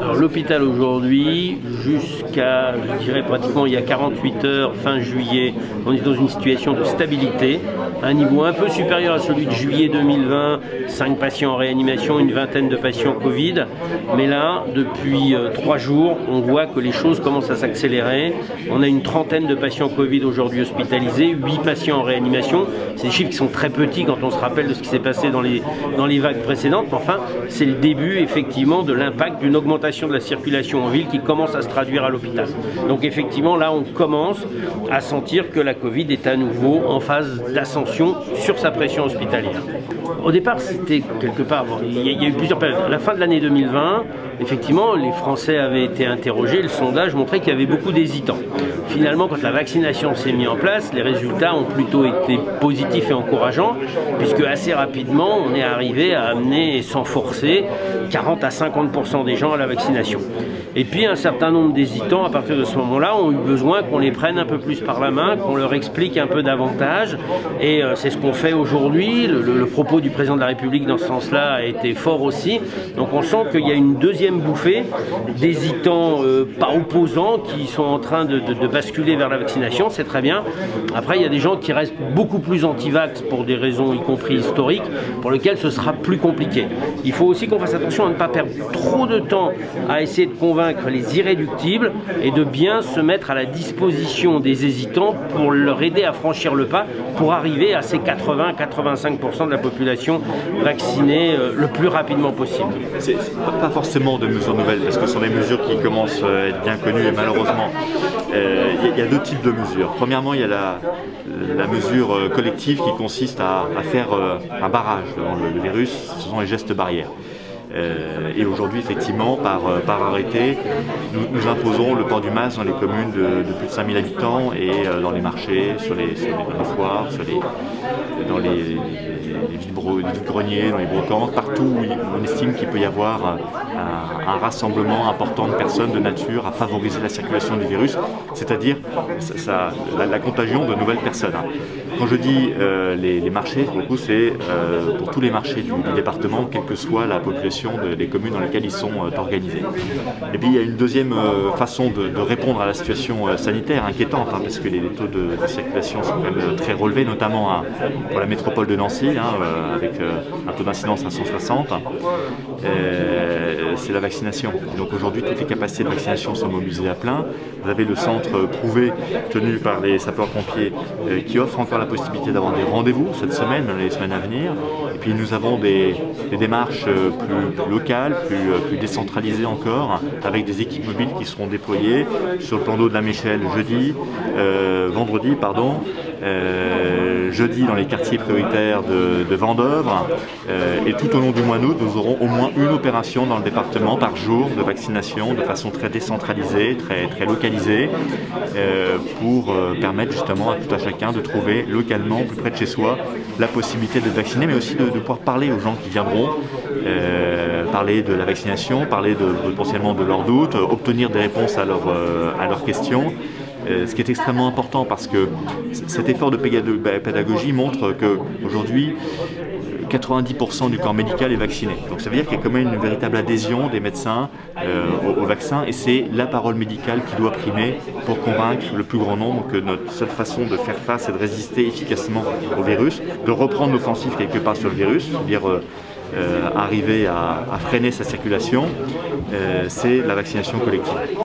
Alors l'hôpital aujourd'hui, jusqu'à, je dirais pratiquement il y a 48 heures, fin juillet, on est dans une situation de stabilité, à un niveau un peu supérieur à celui de juillet 2020, 5 patients en réanimation, une vingtaine de patients Covid. Mais là, depuis 3 jours, on voit que les choses commencent à s'accélérer. On a une trentaine de patients Covid aujourd'hui hospitalisés, 8 patients en réanimation. C'est des chiffres qui sont très petits quand on se rappelle de ce qui s'est passé dans les vagues précédentes. Mais enfin, c'est le début effectivement de l'impact d'une augmentation de la circulation en ville qui commence à se traduire à l'hôpital. Donc effectivement, là, on commence à sentir que la Covid est à nouveau en phase d'ascension sur sa pression hospitalière. Au départ, c'était quelque part, il y a eu plusieurs périodes. À la fin de l'année 2020, effectivement, les Français avaient été interrogés, le sondage montrait qu'il y avait beaucoup d'hésitants. Finalement, quand la vaccination s'est mise en place, les résultats ont plutôt été positifs et encourageants, puisque assez rapidement, on est arrivé à amener, sans forcer, 40 à 50% des gens à la vaccination. Et puis, un certain nombre d'hésitants, à partir de ce moment-là, ont eu besoin qu'on les prenne un peu plus par la main, qu'on leur explique un peu davantage. Et c'est ce qu'on fait aujourd'hui. Le propos du président de la République dans ce sens-là a été fort aussi. Donc on sent qu'il y a une deuxième bouffée d'hésitants pas opposants qui sont en train de basculer vers la vaccination. C'est très bien. Après, il y a des gens qui restent beaucoup plus anti-vax pour des raisons y compris historiques, pour lesquelles ce sera plus compliqué. Il faut aussi qu'on fasse attention à ne pas perdre trop de temps à essayer de convaincre les irréductibles et de bien se mettre à la disposition des hésitants pour leur aider à franchir le pas pour arriver à ces 80-85% de la population vaccinée le plus rapidement possible. C'est pas forcément de mesures nouvelles parce que ce sont des mesures qui commencent à être bien connues et malheureusement il y a deux types de mesures. Premièrement, il y a la mesure collective qui consiste à faire un barrage devant le virus, ce sont les gestes barrières. Et aujourd'hui, effectivement, par arrêté, nous imposons le port du masque dans les communes de plus de 5000 habitants et dans les marchés, sur les foires, dans les greniers, dans les brocantes, partout où on estime qu'il peut y avoir un rassemblement important de personnes de nature à favoriser la circulation du virus, c'est-à-dire la contagion de nouvelles personnes. Quand je dis les marchés, pour le coup, c'est pour tous les marchés du département, quelle que soit la population des communes dans lesquelles ils sont organisés. Et puis il y a une deuxième façon de répondre à la situation sanitaire inquiétante, parce que les taux de circulation sont quand même très relevés, notamment pour la métropole de Nancy, avec un taux d'incidence à 160. C'est la vaccination. Donc aujourd'hui, toutes les capacités de vaccination sont mobilisées à plein. Vous avez le centre Prouvé tenu par les sapeurs-pompiers qui offre encore la possibilité d'avoir des rendez-vous cette semaine, dans les semaines à venir. Et puis nous avons des démarches plus locales, plus décentralisées encore, avec des équipes mobiles qui seront déployées sur le plan d'eau de la Méchelle jeudi dans les quartiers prioritaires de Vendœuvre. Et tout au long du mois d'août, nous aurons au moins une opération dans le département par jour de vaccination de façon très décentralisée, très localisée, pour permettre justement à tout à chacun de trouver localement, plus près de chez soi, la possibilité de vacciner, mais aussi de pouvoir parler aux gens qui viendront, parler de la vaccination, parler potentiellement de leurs doutes, obtenir des réponses à leurs questions. Ce qui est extrêmement important parce que cet effort de pédagogie montre qu'aujourd'hui, 90% du corps médical est vacciné. Donc ça veut dire qu'il y a quand même une véritable adhésion des médecins au vaccin et c'est la parole médicale qui doit primer pour convaincre le plus grand nombre que notre seule façon de faire face est de résister efficacement au virus, de reprendre l'offensive quelque part sur le virus, c'est-à-dire arriver à freiner sa circulation, c'est la vaccination collective.